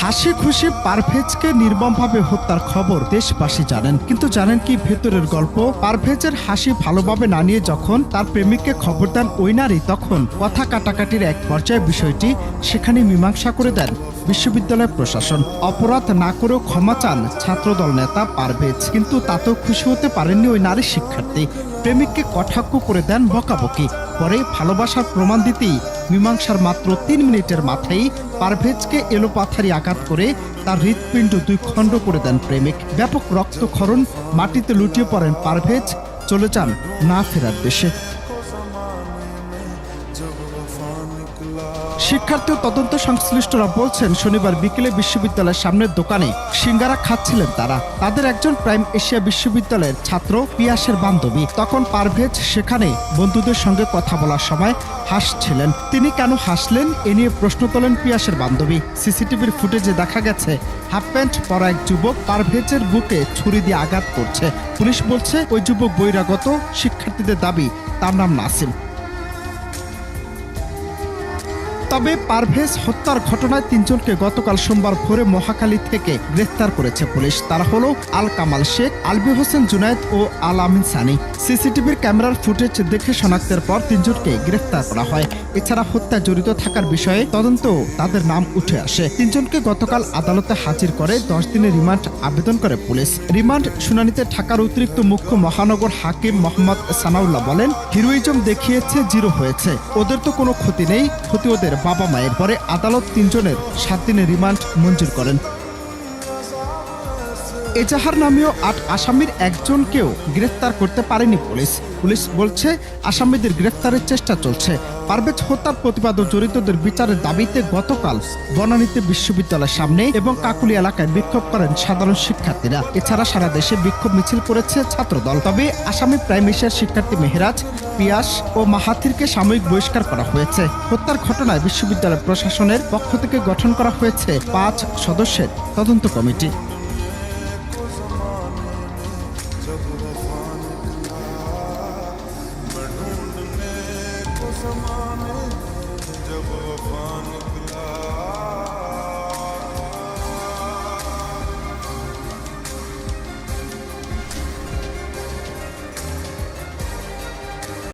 হাসি খুশি পারভেজকে নির্মমভাবে হত্যার খবর দেশবাসী জানেন, কিন্তু জানেন কি ভেতরের গল্প? পারভেজের হাসি ভালোভাবে না নিয়ে যখন তার প্রেমিককে খবর দেন ওই নারী, তখন কথা কাটাকাটির এক পর্যায়ে বিষয়টি সেখানে মীমাংসা করে দেন বিশ্ববিদ্যালয় প্রশাসন। অপরাধ না করেও ক্ষমা চান ছাত্রদল নেতা পারভেজ, কিন্তু তাতেও খুশি হতে পারেননি ওই নারী শিক্ষার্থী। প্রেমিককে কটাক্ষ করে দেন বকাবকি। পরে ভালোবাসার প্রমাণ দিতেই মীমাংসার মাত্র ৩ মিনিটের মাথায় পারভেজকে এলোপাথারি আঘাত করে তার হৃৎপিণ্ড ২ খণ্ড করে দেন প্রেমিক। ব্যাপক রক্তক্ষরণ, মাটিতে লুটিয়ে পড়েন পারভেজ, চলে যান না ফেরার দেশে। শিক্ষার্থী ও তদন্ত সংশ্লিষ্টরা বলছেন, শনিবার বিকেলে বিশ্ববিদ্যালয়ের সামনের দোকানে সিঙ্গারা খাচ্ছিলেন তারা। তাদের একজন প্রাইম এশিয়া বিশ্ববিদ্যালয়ের ছাত্র পিয়াসের বান্ধবী। তখন পারভেজ সেখানে বন্ধুদের সঙ্গে কথা বলার সময় হাসছিলেন। তিনি কেন হাসলেন এ নিয়ে প্রশ্ন তোলেন পিয়াসের বান্ধবী। সিসিটিভির ফুটেজে দেখা গেছে হাফ প্যান্ট পরা এক যুবক পারভেজের বুকে ছুরি দিয়ে আঘাত করছে। পুলিশ বলছে ওই যুবক বহিরাগত। শিক্ষার্থীদের দাবি তার নাম নাসিম। তবে পারভেজ হত্যার ঘটনায় ৩ জনকে গতকাল সোমবার ভোরে মহাখালী থেকে গ্রেফতার করেছে পুলিশ। তারা হলো আল কামাল শেখ, আলবি হোসেন জুনায়েদ ও আল আমিন সানি। সিসিটিভির ক্যামেরার ফুটেজ দেখে শনাক্তের পর ৩ জনকে গ্রেফতার করা হয়। এছাড়া হত্যা জড়িত থাকার বিষয়ে তদন্তেও তাদের নাম উঠে আসে। ৩ জনকে গতকাল আদালতে হাজির করে 10 দিনের রিমান্ড আবেদন করে পুলিশ। রিমান্ড শুনানিতে ঢাকার অতিরিক্ত মুখ্য মহানগর হাকিম মোহাম্মদ সানাউল্লাহ বলেন, হিরোইজম দেখিয়েছে, জিরো হয়েছে। ওদের তো কোনো ক্ষতি নেই, ক্ষতি ওদের বাবা মায়ের। পরে আদালত ৩ জনের 7 দিনের রিমান্ড মঞ্জুর করেন। এজাহার নামীয় ৮ আসামির একজনকেও গ্রেফতার করতে পারেনি পুলিশ। পুলিশ বলছে আসামিদের গ্রেফতারের চেষ্টা চলছে। পারভেজ হত্যার প্রতিবাদ ও জড়িতদের বিচারের দাবিতে গতকাল বনানীতে বিশ্ববিদ্যালয়ের সামনে এবং কাকুলি এলাকায় বিক্ষোভ করেন সাধারণ শিক্ষার্থীরা। এছাড়া সারা দেশে বিক্ষোভ মিছিল করেছে ছাত্রদল। তবে আসামি প্রাইম এশিয়ার শিক্ষার্থী মেহেরাজ, পিয়াস ও মাহাথিরকে সাময়িক বহিষ্কার করা হয়েছে। হত্যার ঘটনায় বিশ্ববিদ্যালয় প্রশাসনের পক্ষ থেকে গঠন করা হয়েছে ৫ সদস্যের তদন্ত কমিটি। जब वफा